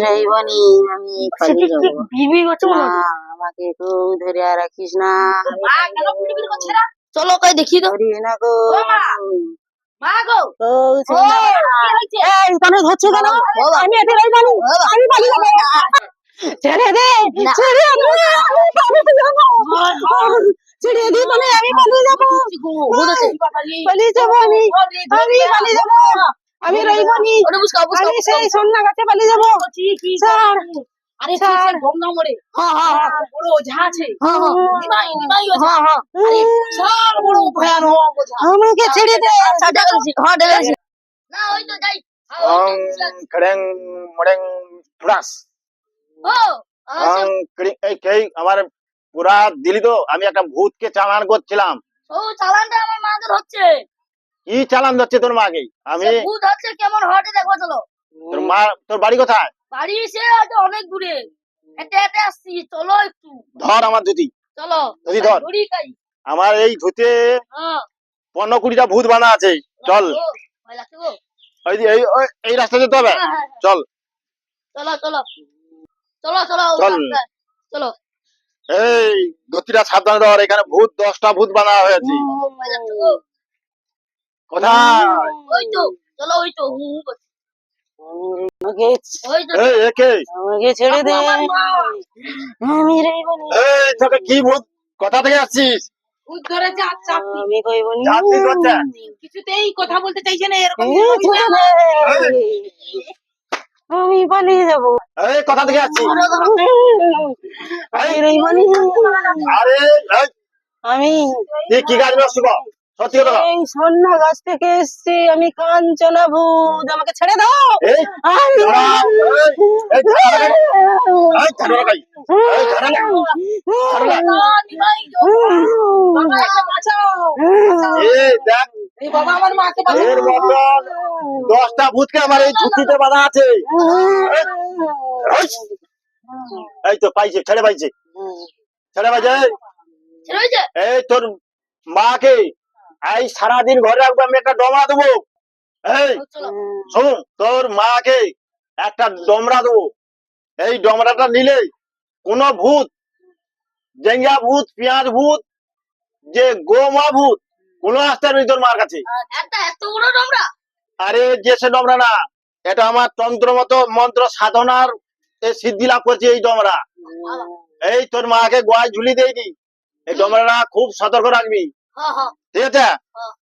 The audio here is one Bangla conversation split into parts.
রইবনি, আমি পালিয়ে যাবো। আমাকে একটু ধরে রাখিস না। চলো কই দেখি তো। ধরিস না গো। মা গো এই তনে ধরছো কেন? আমি এতে রইবনি, আমি পালিয়ে যাবো। ছেড়ে দে, ছেড়ে দে, আমি পালিয়ে যাবো। ছেড়ে দে তনে, আমি পালিয়ে যাবো। পালিয়ে যাবো আমি, আমি পালিয়ে যাবো। আমি রইবনি, আমি সেই সন্ধ্যা গাছে পালিয়ে যাবো। স্যার, আরে স্যার। গঙ্গা মোড়ে বড় ওঝা আছে। নিমাই ওঝা। হ্যাঁ, আরে বিশাল বড় ভয়ানক ওঝা। আমাকে ছেড়ে দে। না ওই তো যাই। খড়েং মড়েং ফ্রাস ও এই কে আমার পুরা দিলি তো। আমি একটা ভূতকে চালান করছিলাম। ও চালানটা আমার মাদের হচ্ছে। কি চালান হচ্ছে তোর মাকে? আমি সে ভূত হচ্ছে কেমন হটে দেখো চলো। তোর মা, তোর বাড়ি কোথায়? বাড়ি সে আছে অনেক দূরে। হেঁটে হেঁটে আসছি, চলো একটু। ধর আমার ধুতি, চলো ধুতি ধর। ধরি কাই। আমার এই ধুতে হ্যাঁ 15-20টা ভূত বানা আছে। চল ভয় লাগছে গো। এই রাস্তা যেতে হবে। হ্যাঁ, হ্যাঁ, চল চলো চলো চলো চলো ওই চল। রাস্তায়। চলো এই ধুতিটা সাবধানে ধর, এখানে ভূত 10টা ভূত বানা হয়েছে। ভয় লাগছে গো। কোথায়? ওই তো চলো ওই তো হু হু করছে। আমাকে ওই তো এই একে আমাকে ছেড়ে দে। আমার মা। আমি রইবনি, এই তোকে কি ভূত, কোথা থেকে আসছিস? ভূত ধরে চাপতি। আমি কইবনি। জাতি করছে। কিছুতেই কথা বলতে চাইছে না এরকম। ছেড়ে দে। আমি পালিয়ে যাবো। এই কোথা থেকে আসছিস? আমি রইবনি। আরে এই, আমি তুই কি কাজ করছিস গো? সত্যি কথা বল। এই সন্ধ্যা গাছ থেকে এসছি, আমি কাঞ্চনা ভূত, আমাকে ছেড়ে দাও। এই আমি দাঁড়া, এই ছাড়ো না, এই ছাড়ো না, ছাড়ো না। নিমাই গো। বাবা একে বাঁচাও। এই দেখ, এই বাবা আমার মাকে এর বাঁচাও। মতন 10টা ভূতকে আমার এই ঝুঁটিতে বাঁধা আছে। এই তো পাইছে, ছেড়ে পাইছে, ছেড়ে পাইছে। ছেড়ে হয়েছে? এই তোর মাকে এই সারাদিন ঘরে রাখবো, আমি একটা ডমরা দেবো। এই চলো শোন, তোর মাকে একটা ডমরা দেবো। এই ডমরাটা নিলে কোন ভূত, জেঙ্গা ভূত, পেঁয়াজ ভূত, যে গোমা ভূত, কোন আসতে পারবি তোর মার কাছে। একটা এত বড় ডমরা। আরে যে সে ডমরা না, এটা আমার তন্ত্র মতো মন্ত্র সাধনার সিদ্ধি লাভ করছে এই ডমরা। এই তোর মাকে গোয়ায় ঝুলি দেয়নি, এই ডমরাটা খুব সতর্ক রাখবি, হ্যাঁ হ্যাঁ ঠিক আছে? হ্যাঁ।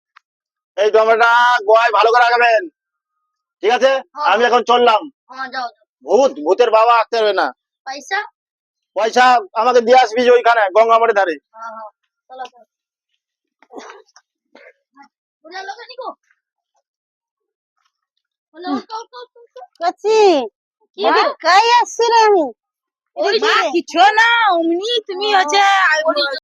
এই ডমরাটা গোয়ায় ভালো করে রাখবেন, ঠিক আছে? আমি এখন চললাম। হ্যাঁ যাও যাও। ভূতের বাবা আসতে হবে না। পয়সা? পয়সা আমাকে দিয়ে আসবি যে ওইখানে গঙ্গামাটির ধারে। হ্যাঁ হ্যাঁ চলো চলো। বুড়া লোকে নিকো। বলো তো। কাছি কি মা, গো? কাই আসছি রে আমি। ওই মা, কিছু না অমনি তুমি হচ্ছে